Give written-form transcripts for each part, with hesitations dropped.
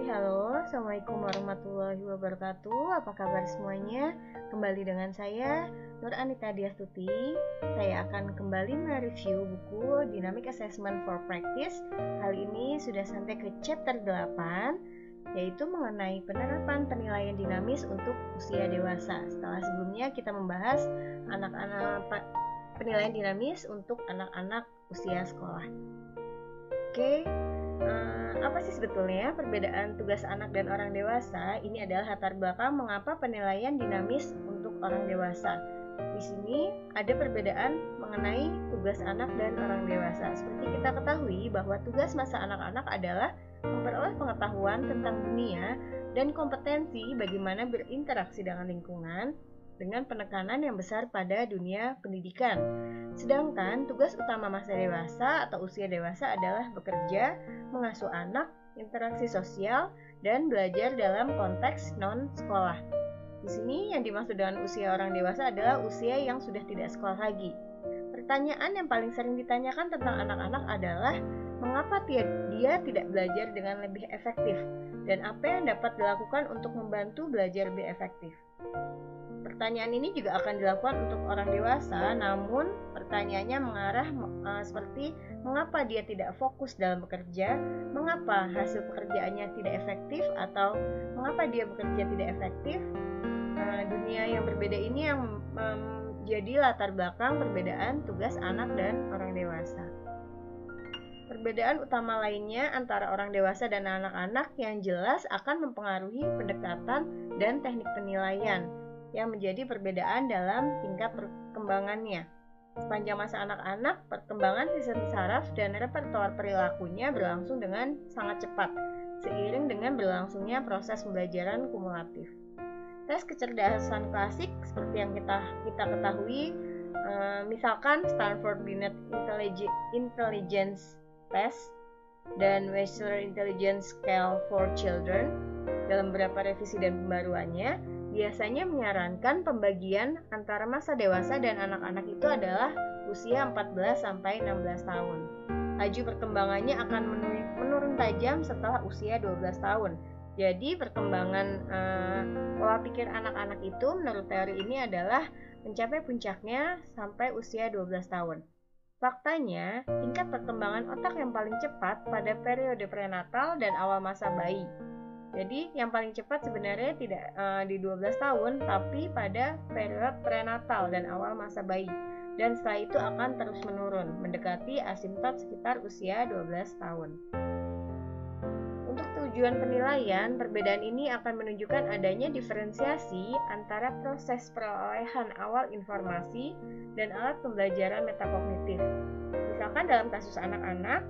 Hai, halo, Assalamualaikum warahmatullahi wabarakatuh. Apa kabar semuanya? Kembali dengan saya, Nur Anita Diastuti. Saya akan kembali mereview buku Dynamic Assessment for Practice. Kali ini sudah sampai ke chapter 8, yaitu mengenai penerapan penilaian dinamis untuk usia dewasa. Setelah sebelumnya kita membahas penilaian dinamis untuk anak-anak usia sekolah. Oke. Apa sih sebetulnya perbedaan tugas anak dan orang dewasa? Ini adalah latar belakang mengapa penilaian dinamis untuk orang dewasa. Di sini ada perbedaan mengenai tugas anak dan orang dewasa. Seperti kita ketahui bahwa tugas masa anak-anak adalah memperoleh pengetahuan tentang dunia dan kompetensi bagaimana berinteraksi dengan lingkungan dengan penekanan yang besar pada dunia pendidikan. Sedangkan tugas utama masa dewasa atau usia dewasa adalah bekerja, mengasuh anak, interaksi sosial, dan belajar dalam konteks non-sekolah. Di sini yang dimaksud dengan usia orang dewasa adalah usia yang sudah tidak sekolah lagi. Pertanyaan yang paling sering ditanyakan tentang anak-anak adalah mengapa dia tidak belajar dengan lebih efektif dan apa yang dapat dilakukan untuk membantu belajar lebih efektif. Pertanyaan ini juga akan dilakukan untuk orang dewasa, namun pertanyaannya mengarah seperti mengapa dia tidak fokus dalam bekerja, mengapa hasil pekerjaannya tidak efektif, atau mengapa dia bekerja tidak efektif. Dunia yang berbeda ini yang menjadi latar belakang perbedaan tugas anak dan orang dewasa. Perbedaan utama lainnya antara orang dewasa dan anak-anak yang jelas akan mempengaruhi pendekatan dan teknik penilaian yang menjadi perbedaan dalam tingkat perkembangannya. Sepanjang masa anak-anak, perkembangan sistem saraf dan repertoar perilakunya berlangsung dengan sangat cepat, seiring dengan berlangsungnya proses pembelajaran kumulatif. Tes kecerdasan klasik seperti yang kita ketahui, misalkan Stanford Binet Intelligence Test dan Wechsler Intelligence Scale for Children dalam beberapa revisi dan pembaruannya, biasanya menyarankan pembagian antara masa dewasa dan anak-anak itu adalah usia 14-16 tahun. Laju perkembangannya akan menurun tajam setelah usia 12 tahun. Jadi perkembangan pola pikir anak-anak itu menurut teori ini adalah mencapai puncaknya sampai usia 12 tahun. Faktanya, tingkat perkembangan otak yang paling cepat pada periode prenatal dan awal masa bayi. Jadi yang paling cepat sebenarnya tidak di 12 tahun, tapi pada periode prenatal dan awal masa bayi. Dan setelah itu akan terus menurun, mendekati asimptot sekitar usia 12 tahun. Untuk tujuan penilaian, perbedaan ini akan menunjukkan adanya diferensiasi antara proses perolehan awal informasi dan alat pembelajaran metakognitif. Misalkan dalam kasus anak-anak,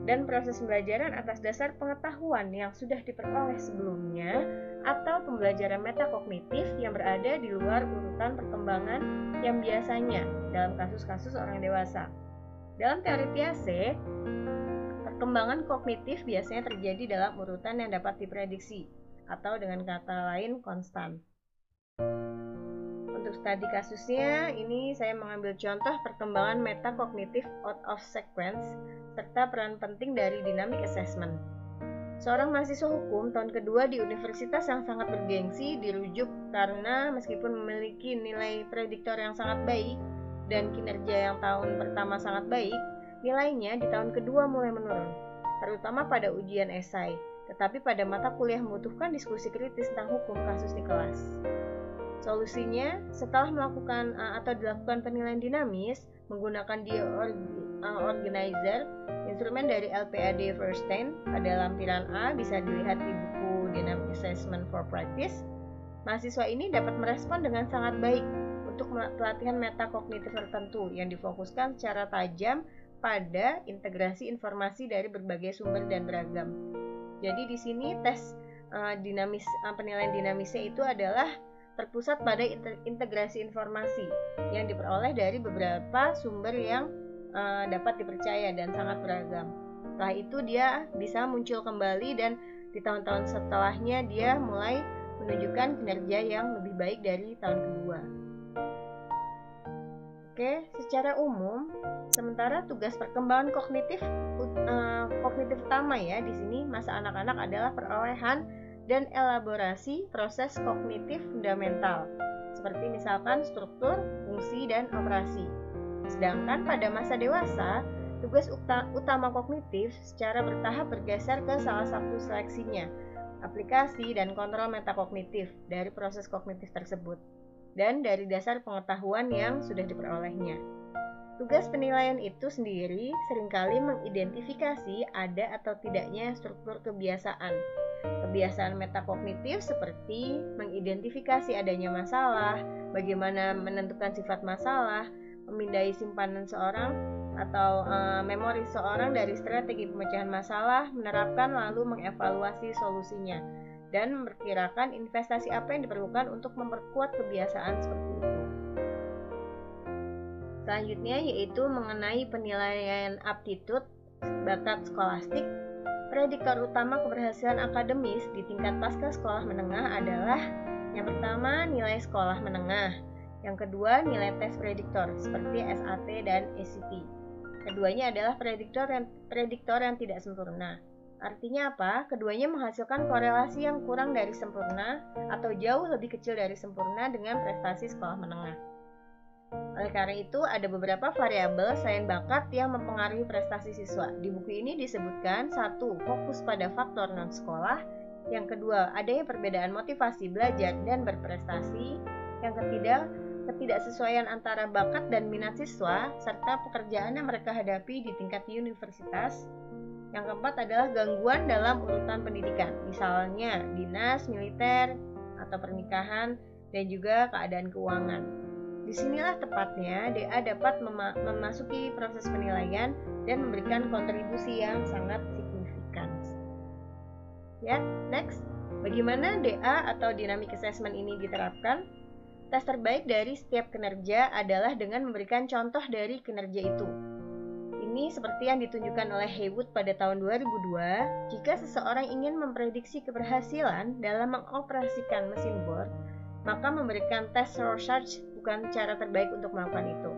dan proses pembelajaran atas dasar pengetahuan yang sudah diperoleh sebelumnya atau pembelajaran metakognitif yang berada di luar urutan perkembangan yang biasanya dalam kasus-kasus orang dewasa. Dalam teori Piaget, perkembangan kognitif biasanya terjadi dalam urutan yang dapat diprediksi atau dengan kata lain konstan. Untuk studi kasusnya, ini saya mengambil contoh perkembangan metakognitif out of sequence serta peran penting dari dynamic assessment. Seorang mahasiswa hukum tahun kedua di universitas yang sangat bergengsi dirujuk karena meskipun memiliki nilai prediktor yang sangat baik dan kinerja yang tahun pertama sangat baik, nilainya di tahun kedua mulai menurun, terutama pada ujian esai, tetapi pada mata kuliah membutuhkan diskusi kritis tentang hukum kasus di kelas. Solusinya, setelah melakukan atau dilakukan penilaian dinamis menggunakan organizer, instrumen dari LPAD Verstehen pada lampiran A bisa dilihat di buku Dynamic Assessment for Practice. Mahasiswa ini dapat merespon dengan sangat baik untuk pelatihan metakognitif tertentu yang difokuskan secara tajam pada integrasi informasi dari berbagai sumber dan beragam. Jadi di sini tes penilaian dinamisnya itu adalah terpusat pada integrasi informasi yang diperoleh dari beberapa sumber yang dapat dipercaya dan sangat beragam. Setelah itu dia bisa muncul kembali dan di tahun-tahun setelahnya dia mulai menunjukkan kinerja yang lebih baik dari tahun kedua. Oke, secara umum, sementara tugas perkembangan kognitif utama ya di sini masa anak-anak adalah perolehan dan elaborasi proses kognitif fundamental, seperti misalkan struktur, fungsi, dan operasi. Sedangkan pada masa dewasa, tugas utama kognitif secara bertahap bergeser ke salah satu seleksinya, aplikasi dan kontrol metakognitif dari proses kognitif tersebut, dan dari dasar pengetahuan yang sudah diperolehnya. Tugas penilaian itu sendiri seringkali mengidentifikasi ada atau tidaknya struktur kebiasaan. Kebiasaan metakognitif seperti mengidentifikasi adanya masalah, bagaimana menentukan sifat masalah, memindai simpanan seorang atau memori seorang dari strategi pemecahan masalah, menerapkan lalu mengevaluasi solusinya, dan memperkirakan investasi apa yang diperlukan untuk memperkuat kebiasaan seperti itu. Selanjutnya yaitu mengenai penilaian aptitude bakat skolastik. Prediktor utama keberhasilan akademis di tingkat pasca sekolah menengah adalah yang pertama nilai sekolah menengah, yang kedua nilai tes prediktor seperti SAT dan ACT. Keduanya adalah prediktor yang tidak sempurna. Artinya apa? Keduanya menghasilkan korelasi yang kurang dari sempurna atau jauh lebih kecil dari sempurna dengan prestasi sekolah menengah. Oleh karena itu, ada beberapa variabel selain bakat yang mempengaruhi prestasi siswa. Di buku ini disebutkan 1. Fokus pada faktor non-sekolah. Yang kedua, adanya perbedaan motivasi belajar dan berprestasi. Yang ketiga, ketidaksesuaian antara bakat dan minat siswa, serta pekerjaan yang mereka hadapi di tingkat universitas. Yang keempat adalah gangguan dalam urutan pendidikan, misalnya dinas, militer, atau pernikahan, dan juga keadaan keuangan. Disinilah tepatnya DA dapat memasuki proses penilaian dan memberikan kontribusi yang sangat signifikan. Ya, next. Bagaimana DA atau Dynamic Assessment ini diterapkan? Tes terbaik dari setiap kinerja adalah dengan memberikan contoh dari kinerja itu. Ini seperti yang ditunjukkan oleh Haywood pada tahun 2002, jika seseorang ingin memprediksi keberhasilan dalam mengoperasikan mesin bor, maka memberikan tes Rorschach bukan cara terbaik untuk melakukan itu.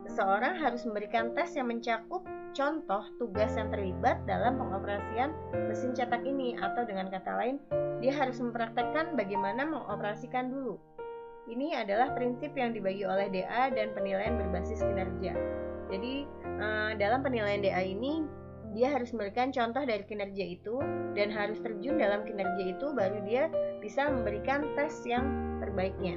Seseorang harus memberikan tes yang mencakup contoh tugas yang terlibat dalam pengoperasian mesin cetak ini, atau dengan kata lain, dia harus mempraktekkan bagaimana mengoperasikan dulu. Ini adalah prinsip yang dibagi oleh DA dan penilaian berbasis kinerja. Jadi dalam penilaian DA ini dia harus memberikan contoh dari kinerja itu dan harus terjun dalam kinerja itu, baru dia bisa memberikan tes yang terbaiknya.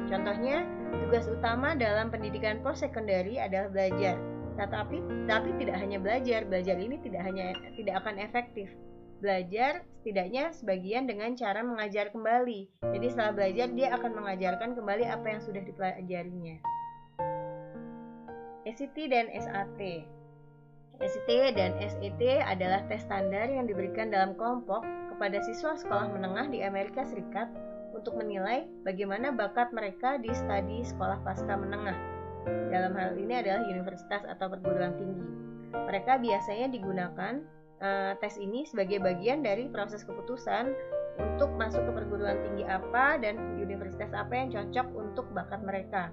Contohnya, tugas utama dalam pendidikan possekondari adalah belajar. Tapi tidak hanya belajar ini tidak akan efektif. Belajar setidaknya sebagian dengan cara mengajar kembali. Jadi setelah belajar dia akan mengajarkan kembali apa yang sudah dipelajarinya. SAT dan SAT. SAT dan SAT adalah tes standar yang diberikan dalam kelompok kepada siswa sekolah menengah di Amerika Serikat untuk menilai bagaimana bakat mereka di studi sekolah pasca menengah. Dalam hal ini adalah universitas atau perguruan tinggi. Mereka biasanya digunakan tes ini sebagai bagian dari proses keputusan untuk masuk ke perguruan tinggi apa dan universitas apa yang cocok untuk bakat mereka.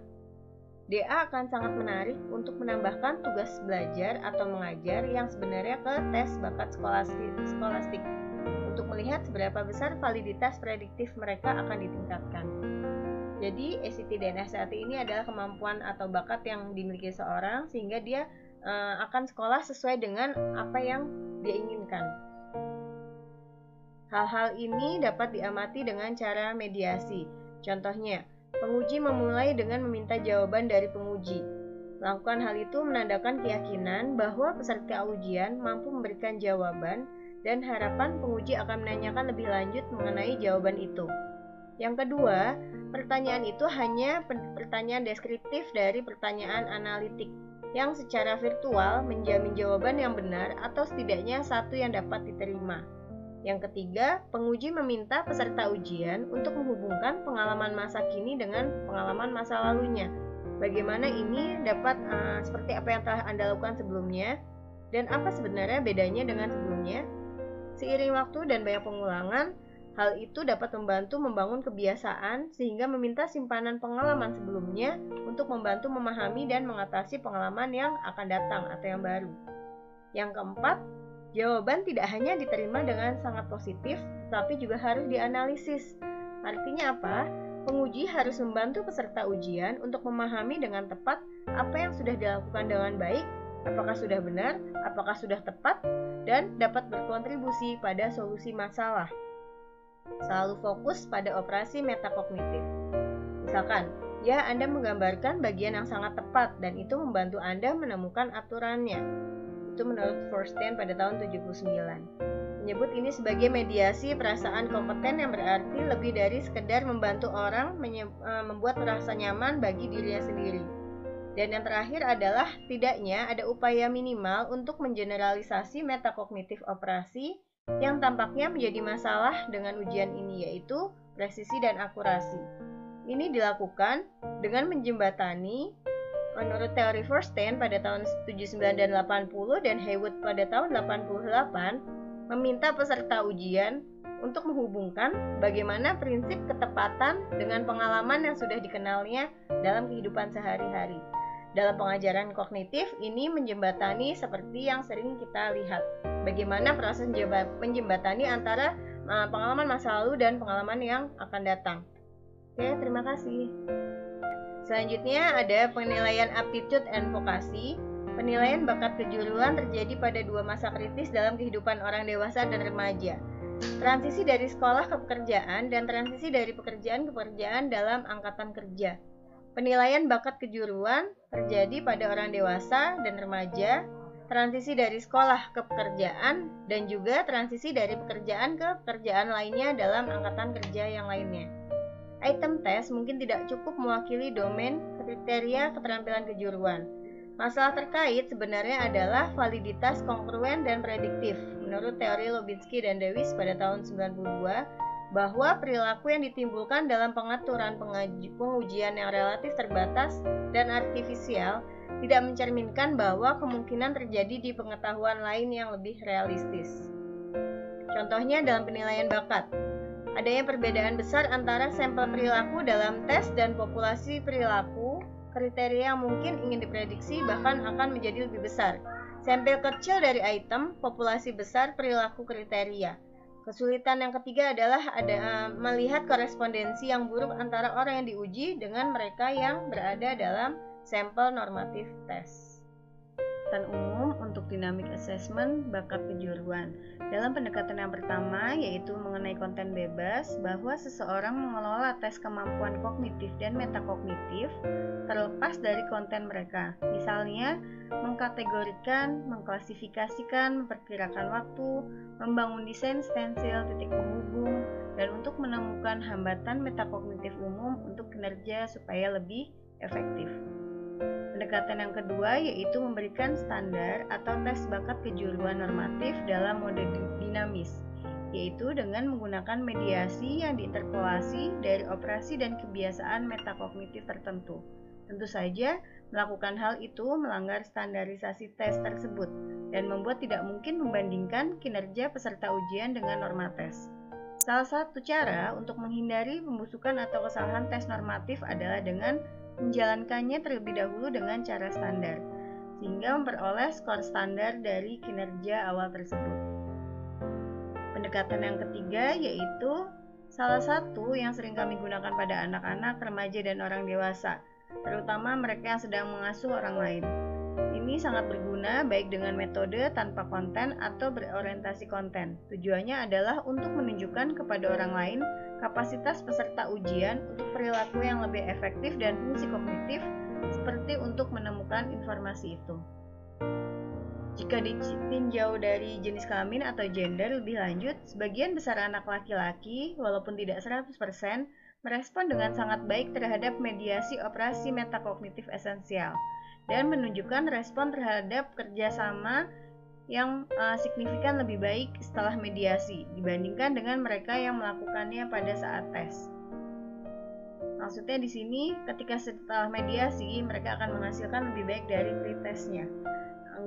DA akan sangat menarik untuk menambahkan tugas belajar atau mengajar yang sebenarnya ke tes bakat skolastik untuk melihat seberapa besar validitas prediktif mereka akan ditingkatkan. Jadi SAT dan SAT ini adalah kemampuan atau bakat yang dimiliki seorang sehingga dia akan sekolah sesuai dengan apa yang dia inginkan. Hal-hal ini dapat diamati dengan cara mediasi. Contohnya, penguji memulai dengan meminta jawaban dari penguji. Melakukan hal itu menandakan keyakinan bahwa peserta ujian mampu memberikan jawaban dan harapan penguji akan menanyakan lebih lanjut mengenai jawaban itu. Yang kedua, pertanyaan itu hanya pertanyaan deskriptif dari pertanyaan analitik yang secara virtual menjamin jawaban yang benar atau setidaknya satu yang dapat diterima. Yang ketiga, penguji meminta peserta ujian untuk menghubungkan pengalaman masa kini dengan pengalaman masa lalunya. Bagaimana ini dapat seperti apa yang telah Anda lakukan sebelumnya dan apa sebenarnya bedanya dengan sebelumnya. Seiring waktu dan banyak pengulangan, Hal itu dapat membantu membangun kebiasaan sehingga meminta simpanan pengalaman sebelumnya untuk membantu memahami dan mengatasi pengalaman yang akan datang atau yang baru. Yang keempat, jawaban tidak hanya diterima dengan sangat positif, tetapi juga harus dianalisis. Artinya apa? Penguji harus membantu peserta ujian untuk memahami dengan tepat apa yang sudah dilakukan dengan baik, apakah sudah benar, apakah sudah tepat, dan dapat berkontribusi pada solusi masalah. Selalu fokus pada operasi metakognitif. Misalkan, ya Anda menggambarkan bagian yang sangat tepat dan itu membantu Anda menemukan aturannya. Itu menurut Feuerstein pada tahun 79. Menyebut ini sebagai mediasi perasaan kompeten yang berarti lebih dari sekedar membantu orang membuat merasa nyaman bagi dirinya sendiri. Dan yang terakhir adalah tidaknya ada upaya minimal untuk mengeneralisasi metakognitif operasi yang tampaknya menjadi masalah dengan ujian ini, yaitu presisi dan akurasi. Ini dilakukan dengan menjembatani, menurut teori Feuerstein pada tahun 79 dan 80 dan Haywood pada tahun 88, meminta peserta ujian untuk menghubungkan bagaimana prinsip ketepatan dengan pengalaman yang sudah dikenalnya dalam kehidupan sehari-hari. Dalam pengajaran kognitif, ini menjembatani seperti yang sering kita lihat. Bagaimana proses menjembatani antara pengalaman masa lalu dan pengalaman yang akan datang. Oke, terima kasih. Selanjutnya ada penilaian aptitude and vokasi. Penilaian bakat kejuruan terjadi pada dua masa kritis dalam kehidupan orang dewasa dan remaja. Transisi dari sekolah ke pekerjaan dan transisi dari pekerjaan ke pekerjaan dalam angkatan kerja. Penilaian bakat kejuruan terjadi pada orang dewasa dan remaja, transisi dari sekolah ke pekerjaan, dan juga transisi dari pekerjaan ke pekerjaan lainnya dalam angkatan kerja yang lainnya. Item tes mungkin tidak cukup mewakili domain kriteria keterampilan kejuruan. Masalah terkait sebenarnya adalah validitas kongruen dan prediktif. Menurut teori Lubinski dan Davis pada tahun 92, bahwa perilaku yang ditimbulkan dalam pengaturan pengujian yang relatif terbatas dan artifisial tidak mencerminkan bahwa kemungkinan terjadi di pengetahuan lain yang lebih realistis. Contohnya dalam penilaian bakat, adanya perbedaan besar antara sampel perilaku dalam tes dan populasi perilaku kriteria yang mungkin ingin diprediksi bahkan akan menjadi lebih besar. Sampel kecil dari item, populasi besar perilaku kriteria. Kesulitan yang ketiga adalah melihat korespondensi yang buruk antara orang yang diuji dengan mereka yang berada dalam sampel normatif tes. Pendekatan umum untuk dynamic assessment bakat kejuruan. Dalam pendekatan yang pertama, yaitu mengenai konten bebas, bahwa seseorang mengelola tes kemampuan kognitif dan metakognitif terlepas dari konten mereka. Misalnya, mengkategorikan, mengklasifikasikan, memperkirakan waktu, membangun desain stensil titik penghubung, dan untuk menemukan hambatan metakognitif umum untuk kinerja supaya lebih efektif. Pendekatan yang kedua yaitu memberikan standar atau tes bakat kejuruan normatif dalam mode dinamis, yaitu dengan menggunakan mediasi yang diinterpolasi dari operasi dan kebiasaan metakognitif tertentu. Tentu saja, melakukan hal itu melanggar standarisasi tes tersebut dan membuat tidak mungkin membandingkan kinerja peserta ujian dengan norma tes. Salah satu cara untuk menghindari pembusukan atau kesalahan tes normatif adalah dengan menjalankannya terlebih dahulu dengan cara standar, sehingga memperoleh skor standar dari kinerja awal tersebut. Pendekatan yang ketiga yaitu salah satu yang sering kami gunakan pada anak-anak, remaja, dan orang dewasa, terutama mereka yang sedang mengasuh orang lain. Ini sangat berguna baik dengan metode tanpa konten atau berorientasi konten. Tujuannya adalah untuk menunjukkan kepada orang lain kapasitas peserta ujian untuk perilaku yang lebih efektif dan fungsi kognitif seperti untuk menemukan informasi itu. Jika ditinjau dari jenis kelamin atau gender lebih lanjut, sebagian besar anak laki-laki, walaupun tidak 100%, merespon dengan sangat baik terhadap mediasi operasi metakognitif esensial dan menunjukkan respon terhadap kerjasama yang signifikan lebih baik setelah mediasi dibandingkan dengan mereka yang melakukannya pada saat tes. Maksudnya di sini ketika setelah mediasi mereka akan menghasilkan lebih baik dari pretestnya.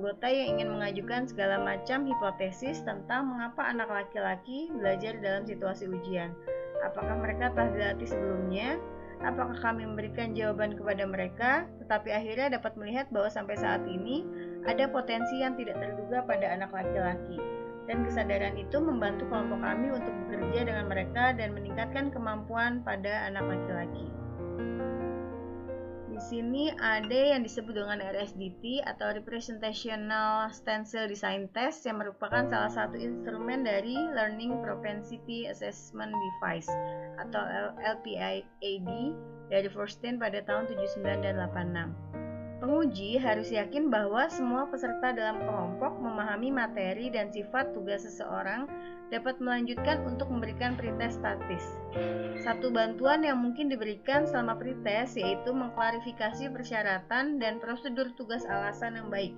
anggota yang ingin mengajukan segala macam hipotesis tentang mengapa anak laki-laki belajar dalam situasi ujian. Apakah mereka telah dilatih sebelumnya? Apakah kami memberikan jawaban kepada mereka, tetapi akhirnya dapat melihat bahwa sampai saat ini ada potensi yang tidak terduga pada anak laki-laki. Dan kesadaran itu membantu kelompok kami untuk bekerja dengan mereka dan meningkatkan kemampuan pada anak laki-laki. Di sini ada yang disebut dengan RSDT atau Representational Stencil Design Test yang merupakan salah satu instrumen dari Learning Propensity Assessment Device atau LPAD dari Feuerstein pada tahun 79 dan 86. Penguji harus yakin bahwa semua peserta dalam kelompok memahami materi dan sifat tugas seseorang dapat melanjutkan untuk memberikan pretest statis. Satu bantuan yang mungkin diberikan selama pretest yaitu mengklarifikasi persyaratan dan prosedur tugas alasan yang baik,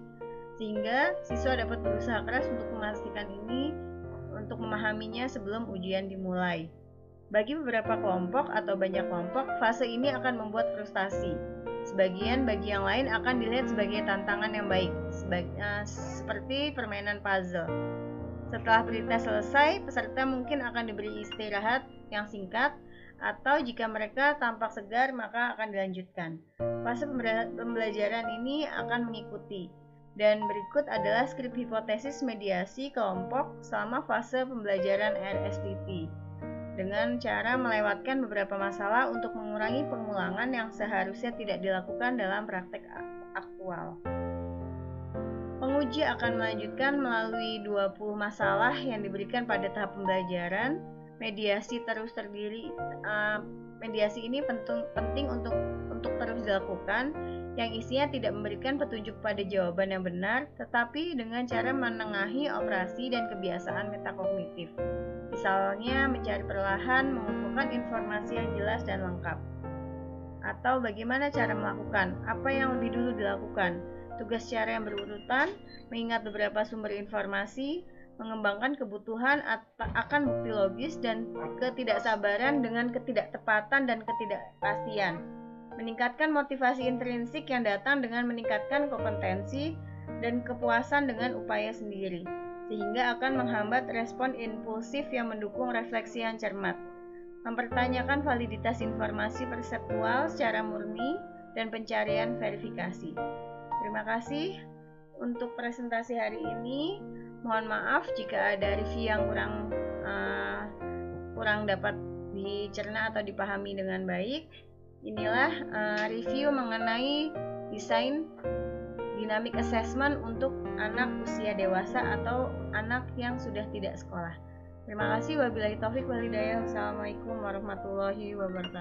sehingga siswa dapat berusaha keras untuk memastikan ini untuk memahaminya sebelum ujian dimulai. Bagi beberapa kelompok atau banyak kelompok, fase ini akan membuat frustasi. Sebagian bagi yang lain akan dilihat sebagai tantangan yang baik, seperti permainan puzzle. Setelah pretest selesai, peserta mungkin akan diberi istirahat yang singkat, atau jika mereka tampak segar maka akan dilanjutkan. Fase pembelajaran ini akan mengikuti. Dan berikut adalah skrip hipotesis mediasi kelompok selama fase pembelajaran RSDT, dengan cara melewatkan beberapa masalah untuk mengurangi pengulangan yang seharusnya tidak dilakukan dalam praktek aktual. Penguji akan melanjutkan melalui 20 masalah yang diberikan pada tahap pembelajaran. Mediasi ini penting untuk terus dilakukan, yang isinya tidak memberikan petunjuk pada jawaban yang benar, tetapi dengan cara menengahi operasi dan kebiasaan metakognitif. Misalnya mencari perlahan, mengumpulkan informasi yang jelas dan lengkap. Atau bagaimana cara melakukan, apa yang lebih dulu dilakukan, tugas secara yang berurutan, mengingat beberapa sumber informasi, mengembangkan kebutuhan akan bukti logis dan ketidaksabaran dengan ketidaktepatan dan ketidakpastian. Meningkatkan motivasi intrinsik yang datang dengan meningkatkan kompetensi dan kepuasan dengan upaya sendiri, sehingga akan menghambat respon impulsif yang mendukung refleksi yang cermat. Mempertanyakan validitas informasi perseptual secara murni dan pencarian verifikasi. Terima kasih untuk presentasi hari ini. Mohon maaf jika ada review yang kurang dapat dicerna atau dipahami dengan baik. Inilah review mengenai desain dynamic assessment untuk anak usia dewasa atau anak yang sudah tidak sekolah. Terima kasih. Wabillahi taufik wal hidayah. Wassalamualaikum warahmatullahi wabarakatuh.